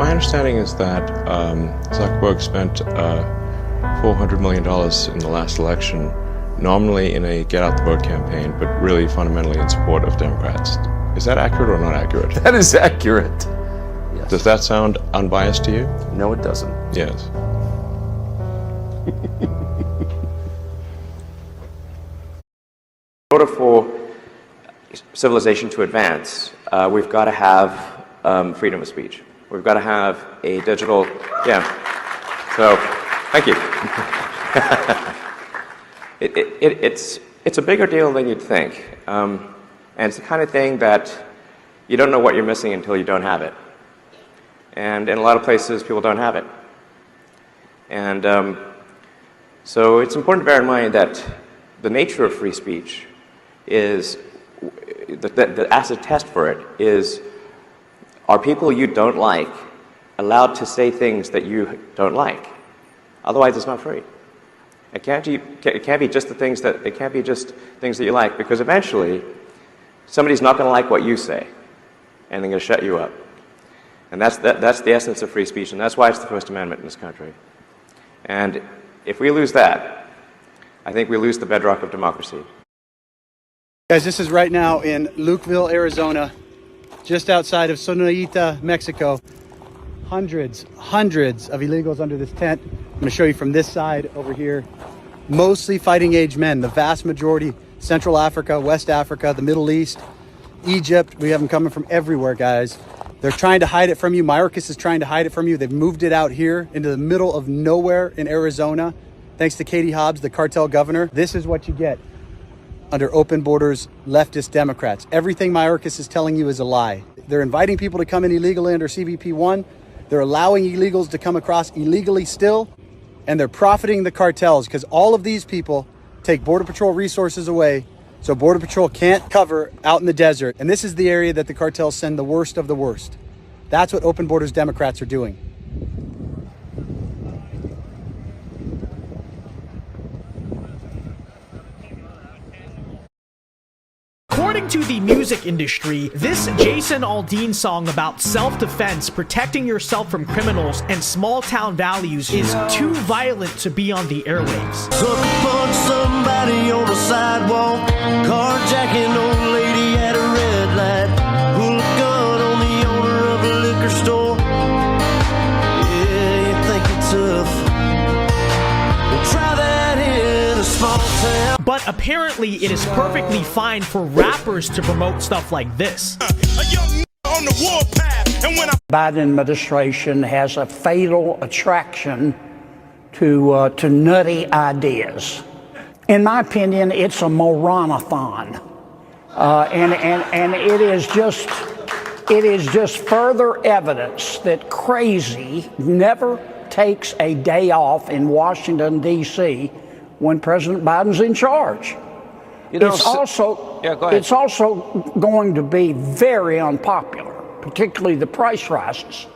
My understanding is that Zuckerberg spent $400 million in the last election, nominally in a get-out-the-vote campaign, but really fundamentally in support of Democrats. Is that accurate or not accurate? That is accurate. Yes. Does that sound unbiased to you? No, it doesn't. Yes. In order for civilization to advance, we've got to have freedom of speech. We've got to have a digital, So, thank you. It's a bigger deal than you'd think. And it's the kind of thing that you don't know what you're missing until you don't have it. And in a lot of places, people don't have it. And so it's important to bear in mind that the nature of free speech is, the acid test for it is, are people you don't like allowed to say things that you don't like? Otherwise, it's not free. It can't be just things that you like, because eventually somebody's not going to like what you say, and they're going to shut you up. And that's the essence of free speech, and that's why it's the First Amendment in this country. And if we lose that, I think we lose the bedrock of democracy. Guys, this is right now in Lukeville, Arizona, just outside of Sonoita, Mexico. Hundreds of illegals under this tent. I'm going to show you from this side over here. Mostly fighting age men, the vast majority. Central Africa, West Africa, the Middle East, Egypt. We have them coming from everywhere, guys. They're trying to hide it from you. Mayorkas is trying to hide it from you. They've moved it out here into the middle of nowhere in Arizona. Thanks to Katie Hobbs, the cartel governor. This is what you get under open borders, leftist Democrats. Everything Mayorkas is telling you is a lie. They're inviting people to come in illegally under CBP-1. They're allowing illegals to come across illegally still, and they're profiting the cartels because all of these people take Border Patrol resources away so Border Patrol can't cover out in the desert. And this is the area that the cartels send the worst of the worst. That's what open borders Democrats are doing. According to the music industry, this Jason Aldean song about self-defense, protecting yourself from criminals, and small-town values is too violent to be on the airwaves. Sucker punch somebody on the sidewalk, carjacking old lady at a red light, pull a gun on the owner of a liquor store. Yeah, you think it's tough? Well, try that in a small town. But apparently it is perfectly fine for rappers to promote stuff like this. A young on the warpath, and when Biden administration has a fatal attraction to nutty ideas. In my opinion, it's a moranathon, and it is just further evidence that crazy never takes a day off in Washington D.C. when President Biden's in charge. You know, it's also going to be very unpopular, particularly the price rises.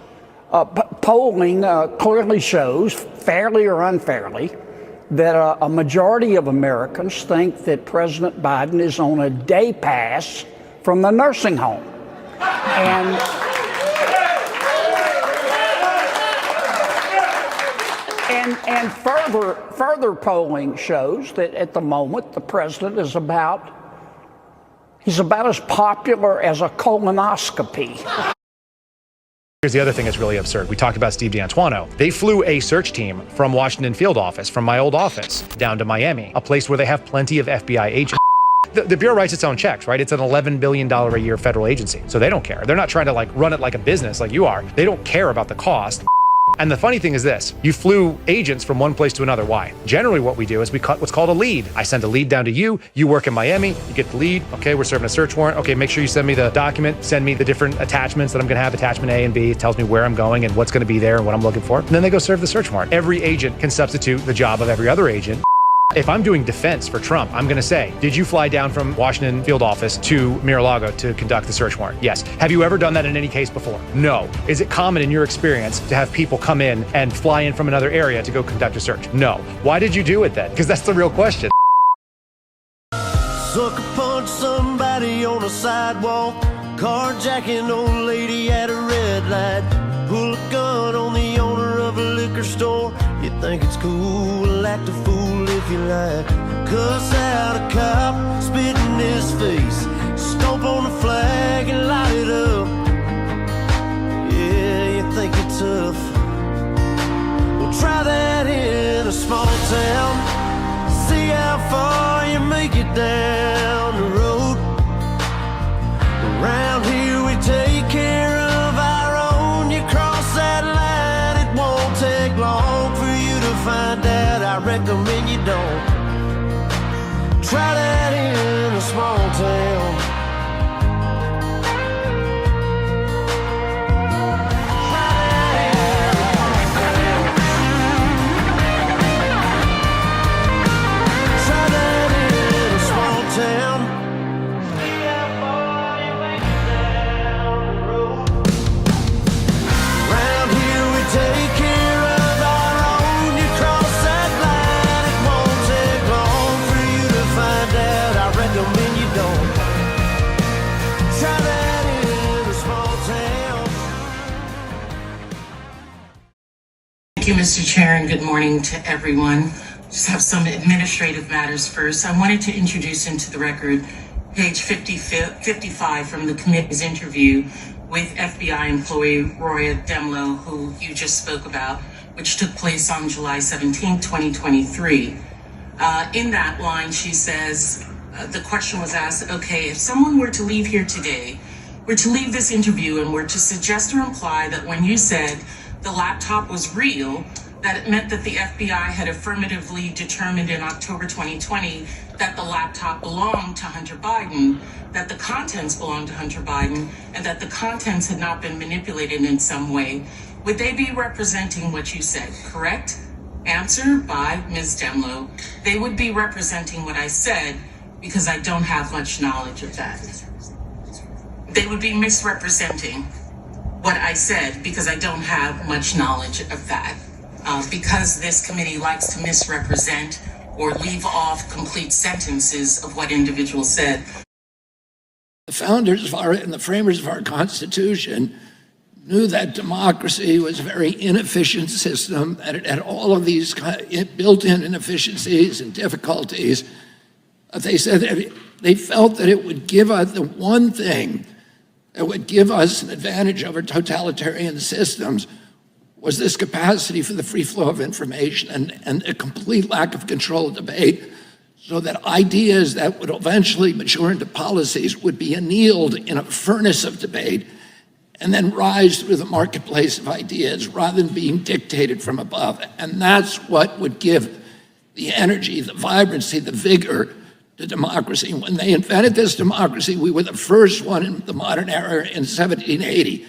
Polling clearly shows, fairly or unfairly, that a majority of Americans think that President Biden is on a day pass from the nursing home. And further polling shows that at the moment the president is about as popular as a colonoscopy. Here's the other thing that's really absurd. We talked about Steve D'Antuono. They flew a search team from Washington field office, from my old office, down to Miami, a place where they have plenty of FBI agents. The Bureau writes its own checks, right? It's an $11 billion a year federal agency. So they don't care. They're not trying to run it like a business like you are. They don't care about the cost. And the funny thing is this, you flew agents from one place to another. Why? Generally what we do is we cut what's called a lead. I send a lead down to you, you work in Miami, you get the lead, okay, we're serving a search warrant, okay, make sure you send me the document, send me the different attachments that I'm gonna have, attachment A and B, it tells me where I'm going and what's gonna be there and what I'm looking for, and then they go serve the search warrant. Every agent can substitute the job of every other agent. If I'm doing defense for Trump, I'm going to say, did you fly down from Washington field office to Mar-a-Lago to conduct the search warrant? Yes. Have you ever done that in any case before? No. Is it common in your experience to have people come in and fly in from another area to go conduct a search? No. Why did you do it then? Because that's the real question. Sucker punch somebody on the sidewalk, carjacking old lady at a red light, pull hooligan on the owner of a liquor store. You think it's cool, act a fool if you like. Cuss out a cop, spit in his face, stomp on the flag and light it up. Yeah, you think you're tough. Well, try that in a small town. See how far you make it down the road. Around here we take care of our own. You cross that line, it won't take long for you to find out. I recommend you don't. Try that in a small town. Try that in a small town. See how far you make it down the road. Round here we take care of our own. You cross that line, it won't take long for you to find out. I recommend you don't. Try that in a small town. Thank you, Mr. Chair, and good morning to everyone. Just have some administrative matters first. I wanted to introduce into the record page 55 from the committee's interview with FBI employee Roya Demlow, who you just spoke about, which took place on July 17, 2023. In that line, she says, the question was asked, okay, if someone were to leave here today, were to leave this interview and were to suggest or imply that when you said the laptop was real, that it meant that the FBI had affirmatively determined in October 2020 that the laptop belonged to Hunter Biden, that the contents belonged to Hunter Biden, and that the contents had not been manipulated in some way, would they be representing what you said, correct? Answer by Ms. Demlow. They would be representing what I said because I don't have much knowledge of that. They would be misrepresenting what I said because I don't have much knowledge of that. Because this committee likes to misrepresent or leave off complete sentences of what individuals said. The founders and the framers of our Constitution knew that democracy was a very inefficient system, that it had all of these built-in inefficiencies and difficulties. They said that they felt that it would give us the one thing that would give us an advantage over totalitarian systems was this capacity for the free flow of information and a complete lack of control of debate, so that ideas that would eventually mature into policies would be annealed in a furnace of debate and then rise through the marketplace of ideas rather than being dictated from above. And that's what would give the energy, the vibrancy, the vigor to democracy. When they invented this democracy, we were the first one in the modern era in 1780.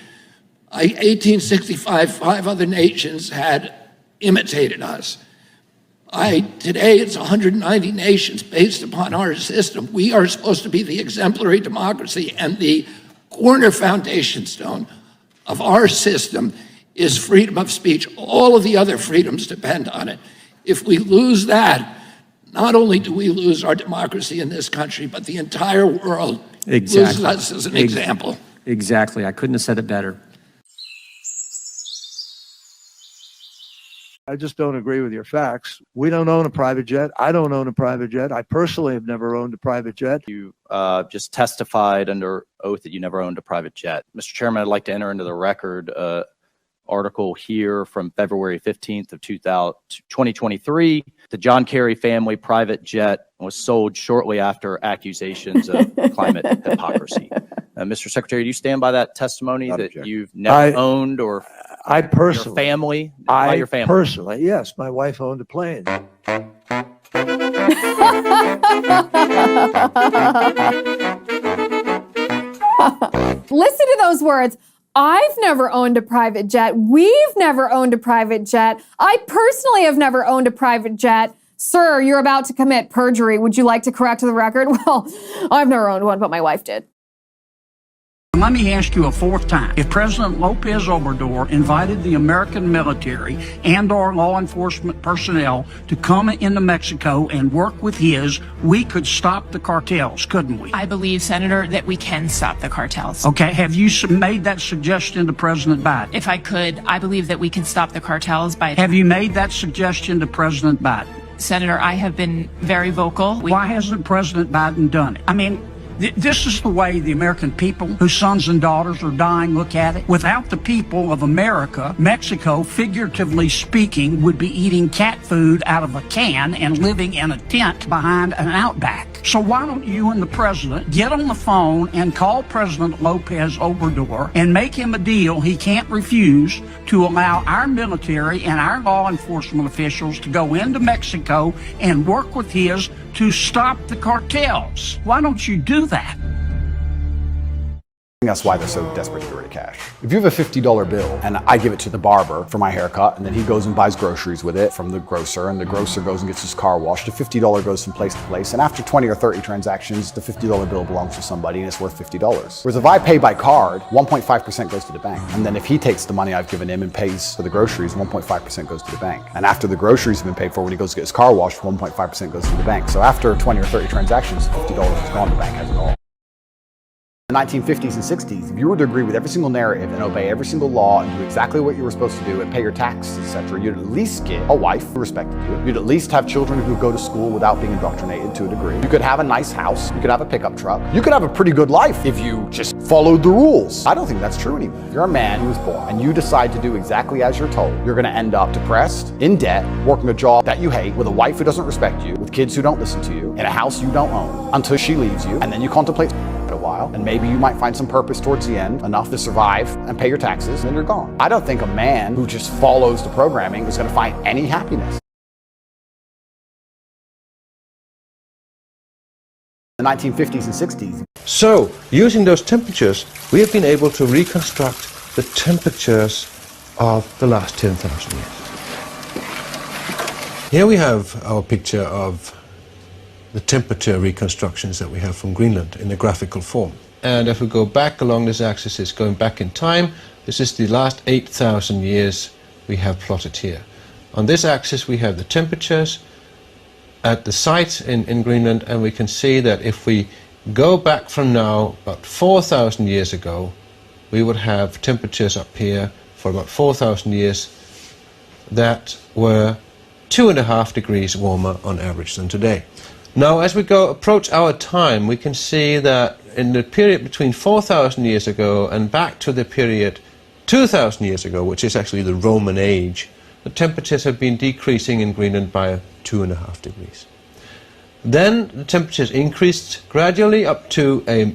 1865, 5 other nations had imitated us. Today it's 190 nations based upon our system. We are supposed to be the exemplary democracy, and the corner foundation stone of our system is freedom of speech. All of the other freedoms depend on it. If we lose that, not only do we lose our democracy in this country, but the entire world loses us as an example. Exactly. I couldn't have said it better. I just don't agree with your facts. We don't own a private jet. I don't own a private jet. I personally have never owned a private jet. You just testified under oath that you never owned a private jet. Mr. Chairman, I'd like to enter into the record article here from February 15th of 2023. The John Kerry family private jet was sold shortly after accusations of climate hypocrisy. Mr. Secretary, do you stand by that testimony that you've never owned or I personally, your family? your family? Personally, yes. My wife owned a plane. Listen to those words. I've never owned a private jet. We've never owned a private jet. I personally have never owned a private jet. Sir, you're about to commit perjury. Would you like to correct the record? Well, I've never owned one, but my wife did. Let me ask you a fourth time. If President Lopez Obrador invited the American military and or law enforcement personnel to come into Mexico and work with his, we could stop the cartels, couldn't we? I believe, Senator, that we can stop the cartels. Okay, have you made that suggestion to President Biden? If I could, I believe that we can stop the cartels by... Have you made that suggestion to President Biden? Senator, I have been very vocal. Why hasn't President Biden done it? I mean, this is the way the American people, whose sons and daughters are dying, look at it. Without the people of America, Mexico, figuratively speaking, would be eating cat food out of a can and living in a tent behind an outback. So why don't you and the president get on the phone and call President Lopez Obrador and make him a deal he can't refuse to allow our military and our law enforcement officials to go into Mexico and work with his to stop the cartels? Why don't you do that? That's why they're so desperate to get rid of cash. If you have a $50 bill and I give it to the barber for my haircut, and then he goes and buys groceries with it from the grocer, and the grocer goes and gets his car washed, the $50 goes from place to place, and after 20 or 30 transactions, the $50 bill belongs to somebody and it's worth $50. Whereas if I pay by card, 1.5% goes to the bank. And then if he takes the money I've given him and pays for the groceries, 1.5% goes to the bank. And after the groceries have been paid for, when he goes to get his car washed, 1.5% goes to the bank. So after 20 or 30 transactions, $50 is gone, the bank has it all. In the 1950s and 60s, if you were to agree with every single narrative and obey every single law and do exactly what you were supposed to do and pay your taxes, etc., you'd at least get a wife who respected you. You'd at least have children who go to school without being indoctrinated to a degree. You could have a nice house. You could have a pickup truck. You could have a pretty good life if you just followed the rules. I don't think that's true anymore. If you're a man who was born and you decide to do exactly as you're told, you're going to end up depressed, in debt, working a job that you hate, with a wife who doesn't respect you, with kids who don't listen to you, in a house you don't own, until she leaves you, and then you contemplate a while, and maybe you might find some purpose towards the end, enough to survive and pay your taxes, and then you're gone. I don't think a man who just follows the programming is going to find any happiness. The 1950s and 60s. So, using those temperatures, we have been able to reconstruct the temperatures of the last 10,000 years. Here we have our picture of the temperature reconstructions that we have from Greenland in a graphical form. And if we go back along this axis, it's going back in time. This is the last 8,000 years we have plotted here. On this axis we have the temperatures at the site in Greenland, and we can see that if we go back from now about 4,000 years ago, we would have temperatures up here for about 4,000 years that were 2.5 degrees warmer on average than today. Now, as we approach our time, we can see that in the period between 4,000 years ago and back to the period 2,000 years ago, which is actually the Roman age, the temperatures have been decreasing in Greenland by 2.5 degrees. Then the temperatures increased gradually up to a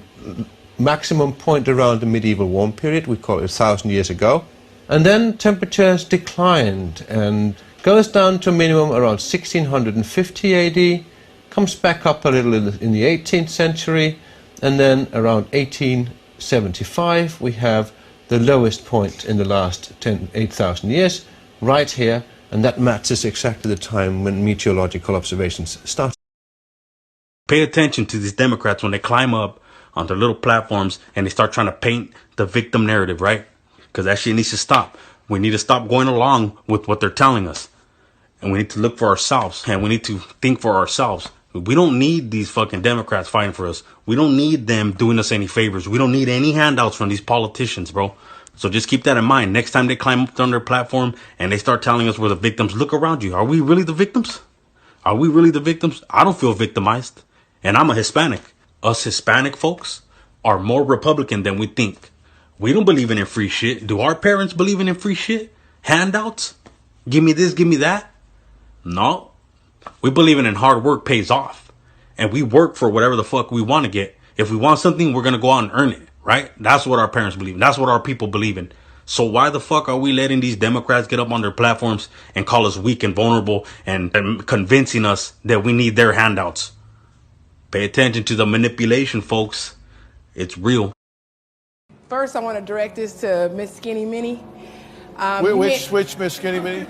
maximum point around the medieval warm period, we call it 1,000 years ago. And then temperatures declined and goes down to a minimum around 1650 AD, comes back up a little in the 18th century, and then around 1875 we have the lowest point in the last 8,000 years, right here, and that matches exactly the time when meteorological observations started. Pay attention to these Democrats when they climb up on their little platforms and they start trying to paint the victim narrative, right? Because that shit needs to stop. We need to stop going along with what they're telling us. And we need to look for ourselves, and we need to think for ourselves. We don't need these fucking Democrats fighting for us. We don't need them doing us any favors. We don't need any handouts from these politicians, bro. So just keep that in mind. Next time they climb up on their platform and they start telling us we're the victims, look around you. Are we really the victims? Are we really the victims? I don't feel victimized. And I'm a Hispanic. Us Hispanic folks are more Republican than we think. We don't believe in free shit. Do our parents believe in free shit? Handouts? Give me this, give me that? No. We believe in hard work pays off. And we work for whatever the fuck we want to get. If we want something, we're going to go out and earn it, right? That's what our parents believe in. That's what our people believe in. So why the fuck are we letting these Democrats get up on their platforms and call us weak and vulnerable and convincing us that we need their handouts? Pay attention to the manipulation, folks. It's real. First, I want to direct this to Miss Skinny Minnie. Which Miss Skinny Minnie?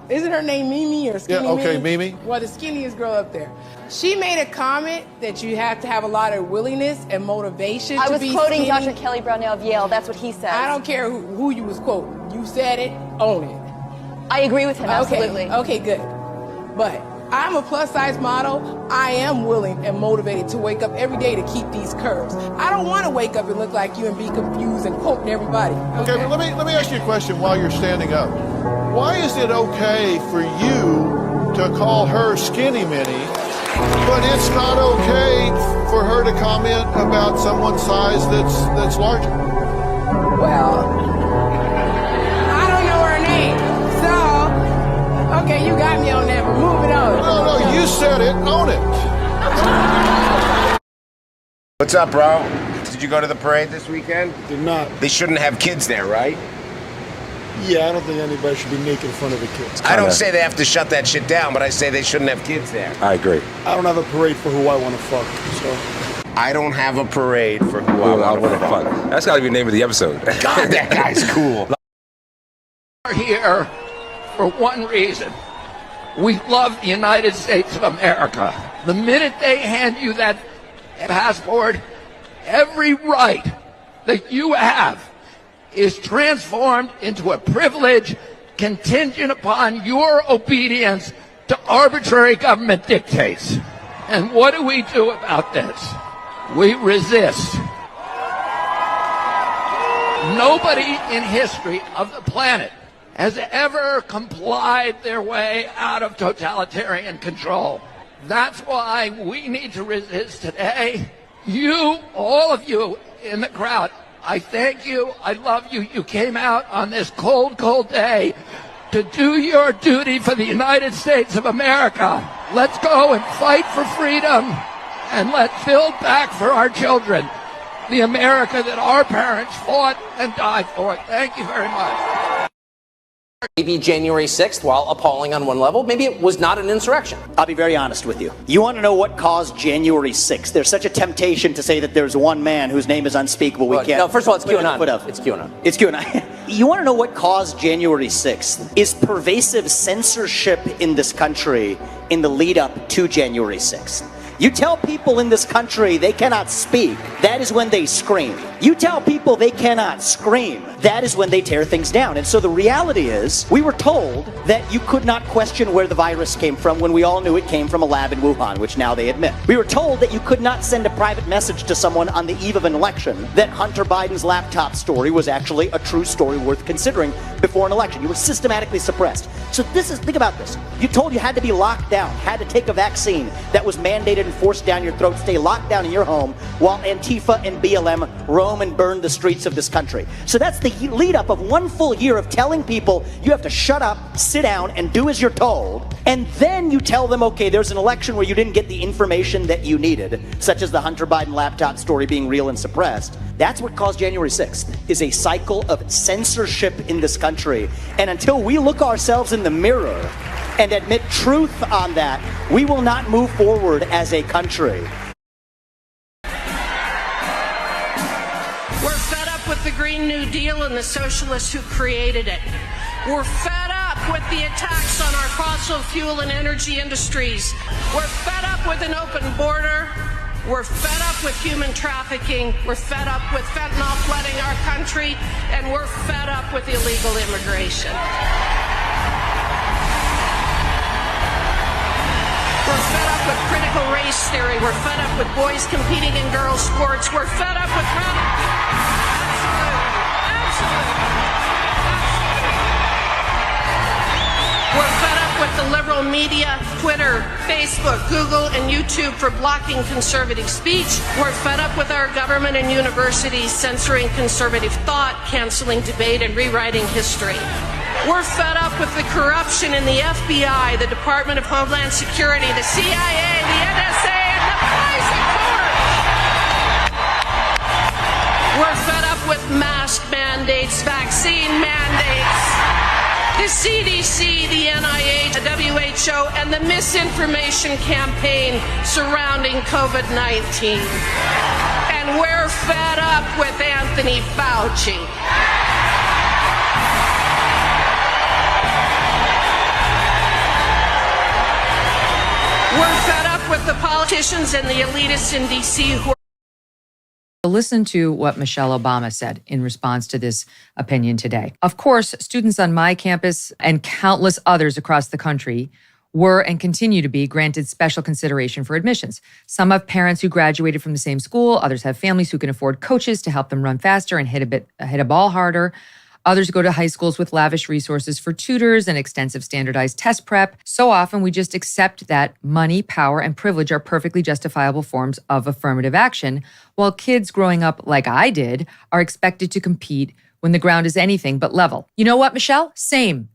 Isn't her name Mimi or Skinny Yeah, okay, Mimi? Mimi. Well, the skinniest girl up there. She made a comment that you have to have a lot of willingness and motivation I to was be quoting skinny. Dr. Kelly Brownell of Yale. That's what he said. I don't care who you was quoting. You said it, own it. I agree with him, absolutely. Okay, good. But I'm a plus-size model. I am willing and motivated to wake up every day to keep these curves. I don't want to wake up and look like you and be confused and quoting everybody. Okay, but let me ask you a question while you're standing up. Why is it okay for you to call her Skinny Minnie, but it's not okay for her to comment about someone's size that's larger? Well, I don't know her name, so okay, you got me on that. But moving on. No, you said it. Own it. What's up, bro? Did you go to the parade this weekend? Did not. They shouldn't have kids there, right? Yeah, I don't think anybody should be naked in front of the kids. I don't say they have to shut that shit down, but I say they shouldn't have kids there. I agree. I don't have a parade for who I want to fuck, so. I don't have a parade for who I want to fuck. That's got to be the name of the episode. God, that guy's cool. We're here for one reason. We love the United States of America. The minute they hand you that passport, every right that you have is transformed into a privilege contingent upon your obedience to arbitrary government dictates. And what do we do about this? We resist. Nobody in history of the planet has ever complied their way out of totalitarian control. That's why we need to resist today. You, all of you in the crowd, I thank you. I love you. You came out on this cold, cold day to do your duty for the United States of America. Let's go and fight for freedom, and let's build back for our children the America that our parents fought and died for. Thank you very much. Maybe January 6th, while appalling on one level, maybe it was not an insurrection. I'll be very honest with you. You want to know what caused January 6th? There's such a temptation to say that there's one man whose name is unspeakable. We can't. No, first of all, it's put QAnon. foot up. It's QAnon. It's QAnon. You want to know what caused January 6th? Is pervasive censorship in this country in the lead up to January 6th. You tell people in this country they cannot speak, that is when they scream. You tell people they cannot scream, that is when they tear things down. And so the reality is, we were told that you could not question where the virus came from when we all knew it came from a lab in Wuhan, which now they admit. We were told that you could not send a private message to someone on the eve of an election, that Hunter Biden's laptop story was actually a true story worth considering before an election. You were systematically suppressed. So think about this. You told you had to be locked down, had to take a vaccine that was mandated and forced down your throat, stay locked down in your home while Antifa and BLM roam and burn the streets of this country. So that's the lead up of one full year of telling people you have to shut up, sit down, and do as you're told. And then you tell them, okay, there's an election where you didn't get the information that you needed, such as the Hunter Biden laptop story being real and suppressed. That's what caused January 6th, is a cycle of censorship in this country. And until we look ourselves in the mirror and admit truth on that, we will not move forward as a country. We're fed up with the Green New Deal and the socialists who created it. We're fed up with the attacks on our fossil fuel and energy industries. We're fed up with an open border. We're fed up with human trafficking. We're fed up with fentanyl flooding our country. And we're fed up with illegal immigration. We're fed up with critical race theory. We're fed up with boys competing in girls' sports. We're fed up with... We're fed up with the liberal media, Twitter, Facebook, Google, and YouTube for blocking conservative speech. We're fed up with our government and universities censoring conservative thought, canceling debate, and rewriting history. We're fed up with the corruption in the FBI, the Department of Homeland Security, the CIA, the NSA, and the FISA court. We're fed up with mask mandates, vaccine mandates, the CDC, the NIH, the WHO, and the misinformation campaign surrounding COVID-19. And we're fed up with Anthony Fauci. of the politicians and the elitists in D.C. who are Listen to what Michelle Obama said in response to this opinion today. Of course, students on my campus and countless others across the country were and continue to be granted special consideration for admissions. Some have parents who graduated from the same school. Others have families who can afford coaches to help them run faster and hit a ball harder. Others go to high schools with lavish resources for tutors and extensive standardized test prep. So often we just accept that money, power, and privilege are perfectly justifiable forms of affirmative action, while kids growing up like I did are expected to compete when the ground is anything but level. You know what, Michelle? Same.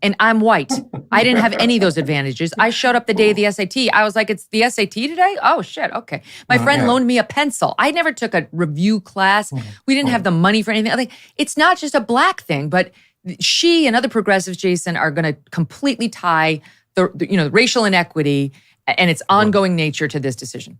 And I'm white. I didn't have any of those advantages. I showed up the day of the SAT. I was like, it's the SAT today? Oh, shit. Okay. My friend loaned me a pencil. I never took a review class. We didn't have the money for anything. Like, it's not just a black thing, but she and other progressives, Jason, are going to completely tie the racial inequity and its ongoing nature to this decision.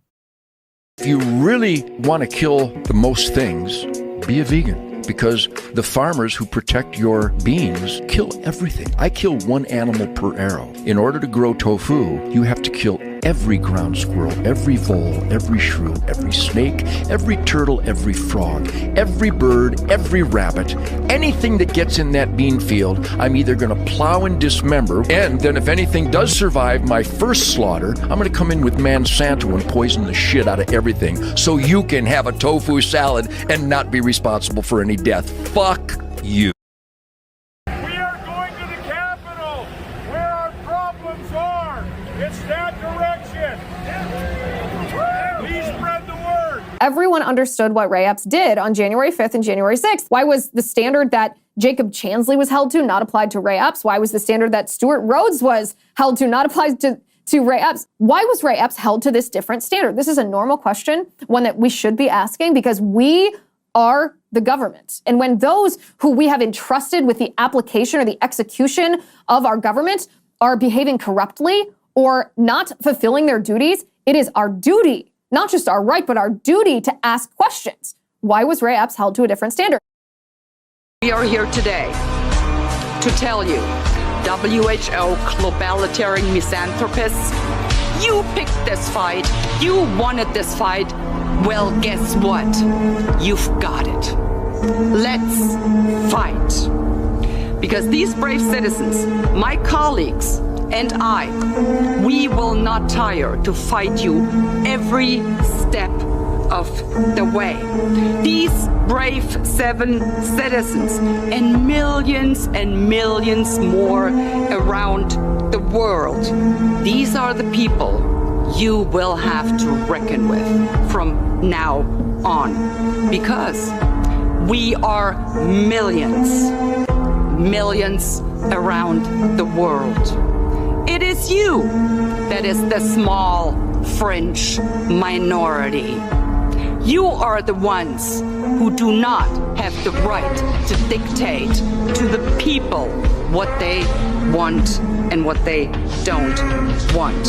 If you really want to kill the most things, be a vegan. Because the farmers who protect your beans kill everything. I kill one animal per arrow. In order to grow tofu, you have to kill every ground squirrel, every vole, every shrew, every snake, every turtle, every frog, every bird, every rabbit. Anything that gets in that bean field, I'm either going to plow and dismember, and then if anything does survive my first slaughter, I'm going to come in with Monsanto and poison the shit out of everything so you can have a tofu salad and not be responsible for any death. Fuck you. We are going to the Capitol, where our problems are. It's that direction. Please spread the word. Everyone understood what Ray Epps did on January 5th and January 6th. Why was the standard that Jacob Chansley was held to not applied to Ray Epps? Why was the standard that Stuart Rhodes was held to not applied to Ray Epps? Why was Ray Epps held to this different standard? This is a normal question, one that we should be asking, because we are the government. And when those who we have entrusted with the application or the execution of our government are behaving corruptly or not fulfilling their duties, it is our duty, not just our right, but our duty to ask questions. Why was Ray Epps held to a different standard? We are here today to tell you, WHO globalitarian misanthropists, you picked this fight, you wanted this fight. Well, guess what? You've got it. Let's fight. Because these brave citizens, my colleagues, and I, we will not tire to fight you every step of the way. These brave 7 citizens and millions more around the world, these are the people you will have to reckon with from now on, because we are millions around the world. It is you that is the small fringe minority. You are the ones who do not have the right to dictate to the people what they want and what they don't want.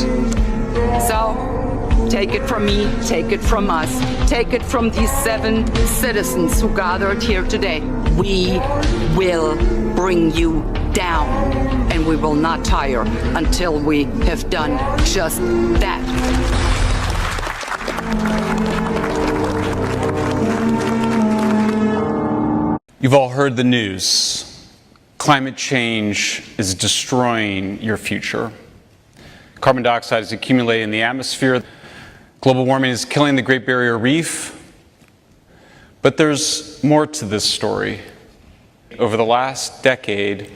So, take it from me, take it from us, take it from these 7 citizens who gathered here today. We will bring you down, and we will not tire until we have done just that. You've all heard the news. Climate change is destroying your future. Carbon dioxide is accumulating in the atmosphere. Global warming is killing the Great Barrier Reef. But there's more to this story. Over the last decade,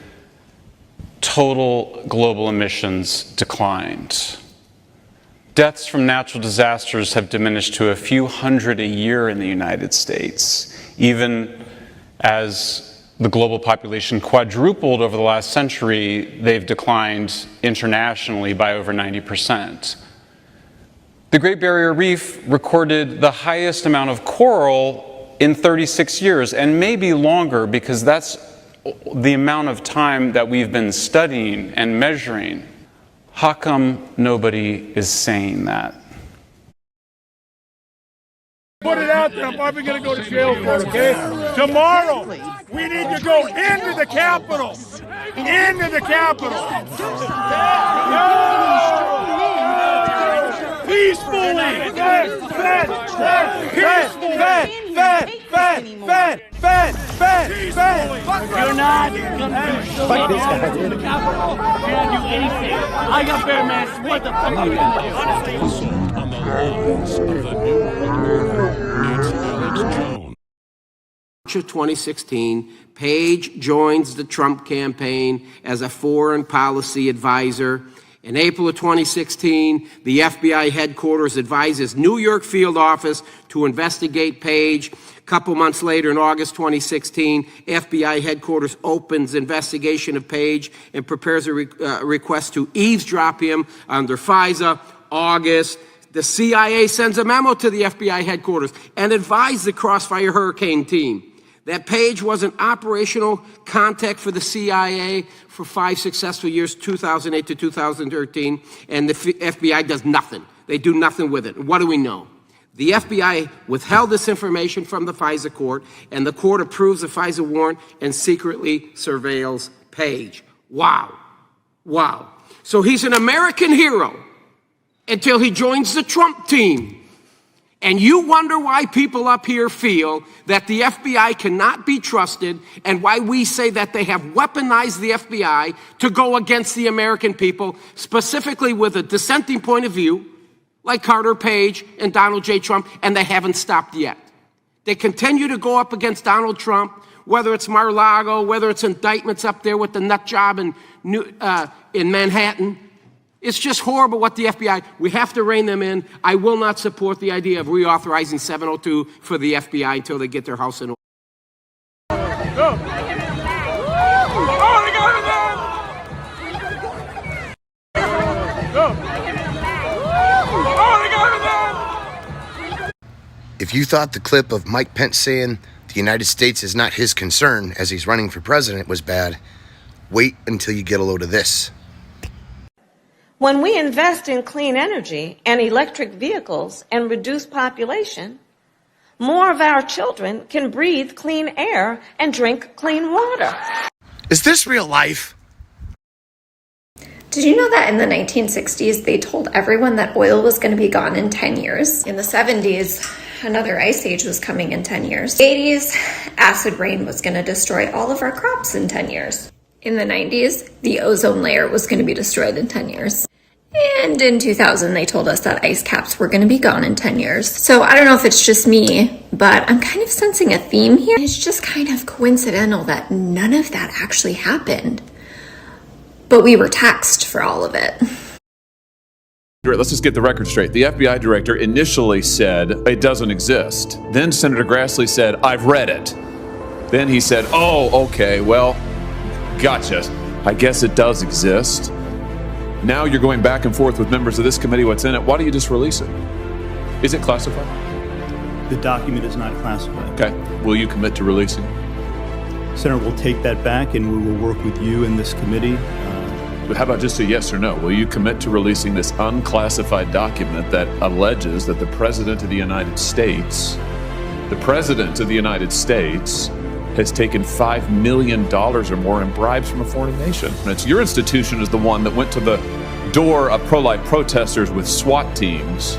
total global emissions declined. Deaths from natural disasters have diminished to a few hundred a year in the United States, even as the global population quadrupled over the last century. They've declined internationally by over 90%. The Great Barrier Reef recorded the highest amount of coral in 36 years, and maybe longer, because that's the amount of time that we've been studying and measuring. How come nobody is saying that? Put it out there. I'm probably going to go to jail for it, okay? Tomorrow, we need to go into the Capitol. Into the Capitol. You're not gonna do shit. Fuck this guy. You can't do anything. I got bear masks. What the fuck are you gonna do? On the lawns of the New World Order, it's Alex Jones. March of 2016, Page joins the Trump campaign as a foreign policy advisor. In April of 2016, the FBI headquarters advises New York field office to investigate Page. A couple months later, in August 2016, FBI headquarters opens investigation of Page and prepares a request to eavesdrop him under FISA. August, the CIA sends a memo to the FBI headquarters and advised the Crossfire Hurricane team that Page was an operational contact for the CIA for 5 successful years, 2008 to 2013, and the FBI does nothing. They do nothing with it. What do we know? The FBI withheld this information from the FISA court, and the court approves the FISA warrant and secretly surveils Page. Wow. Wow. So he's an American hero until he joins the Trump team. And you wonder why people up here feel that the FBI cannot be trusted, and why we say that they have weaponized the FBI to go against the American people, specifically with a dissenting point of view, like Carter Page and Donald J. Trump, and they haven't stopped yet. They continue to go up against Donald Trump, whether it's Mar-a-Lago, whether it's indictments up there with the nut job in Manhattan. It's just horrible what the FBI, we have to rein them in. I will not support the idea of reauthorizing 702 for the FBI until they get their house in order. Go. If you thought the clip of Mike Pence saying the United States is not his concern as he's running for president was bad, wait until you get a load of this. When we invest in clean energy and electric vehicles and reduce population, more of our children can breathe clean air and drink clean water. Is this real life? Did you know that in the 1960s, they told everyone that oil was going to be gone in 10 years? In the 70s, another ice age was coming in 10 years. In the 80s, acid rain was going to destroy all of our crops in 10 years. In the 90s, the ozone layer was going to be destroyed in 10 years. And in 2000, they told us that ice caps were going to be gone in 10 years. So I don't know if it's just me, but I'm kind of sensing a theme here. It's just kind of coincidental that none of that actually happened. But we were taxed for all of it. Let's just get the record straight. The FBI director initially said it doesn't exist. Then Senator Grassley said, I've read it. Then he said, oh, okay, well, gotcha. I guess it does exist. Now you're going back and forth with members of this committee, what's in it. Why don't you just release it? Is it classified? The document is not classified. Okay. Will you commit to releasing it? Senator, we'll take that back and we will work with you in this committee. But how about just a yes or no? Will you commit to releasing this unclassified document that alleges that the President of the United States has taken $5 million or more in bribes from a foreign nation? And it's your institution is the one that went to the door of pro-life protesters with SWAT teams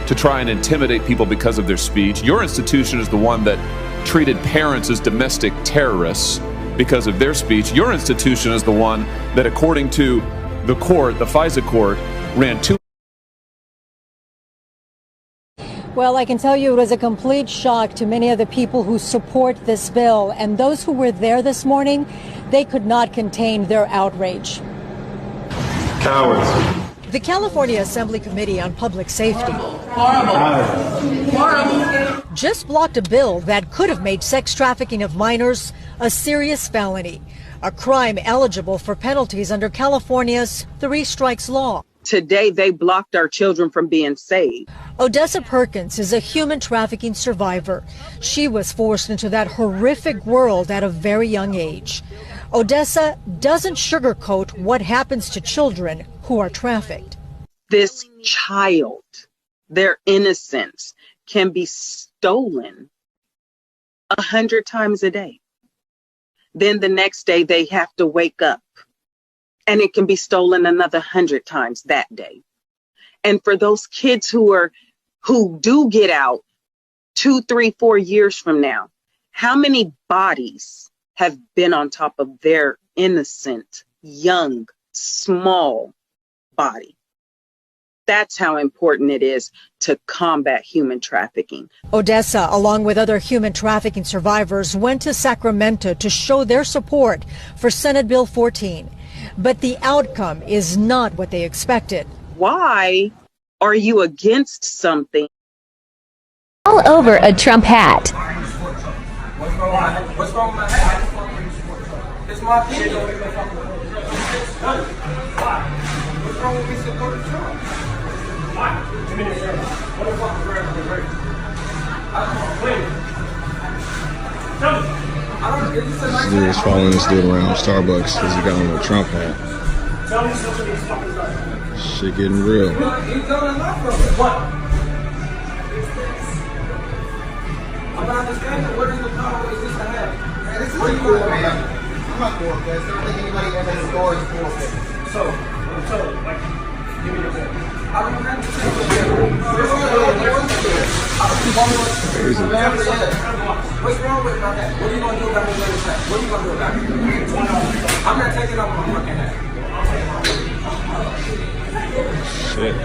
to try and intimidate people because of their speech. Your institution is the one that treated parents as domestic terrorists because of their speech. Your institution is the one that, according to the court, the FISA court, ran two. Well, I can tell you it was a complete shock to many of the people who support this bill. And those who were there this morning, they could not contain their outrage. Cowards. The California Assembly Committee on Public Safety just blocked a bill that could have made sex trafficking of minors a serious felony, a crime eligible for penalties under California's 3 strikes law. Today, they blocked our children from being saved. Odessa Perkins is a human trafficking survivor. She was forced into that horrific world at a very young age. Odessa doesn't sugarcoat what happens to children who are trafficked. This child, their innocence, can be stolen 100 times a day. Then the next day they have to wake up and it can be stolen another 100 times that day. And for those kids who do get out 2, 3, 4 years from now, how many bodies have been on top of their innocent, young, small body? That's how important it is to combat human trafficking. Odessa, along with other human trafficking survivors, went to Sacramento to show their support for Senate Bill 14. But the outcome is not what they expected. Why are you against something? All over a Trump hat. What's wrong with my hat? It's my opinion. What's wrong with me supporting Trump? This dude is following this dude around Starbucks because he got on a Trump hat. Shit getting real. I'm not understanding what is the problem with this to have. This is pretty cool, man. I'm not cool with this. I don't think anybody in this store is cool with this. So, like, give me your phone. I don't have to say what's wrong with my hat? What are you going to do about this hat? What are you going to do about it? I'm not taking off my fucking hat. Shit.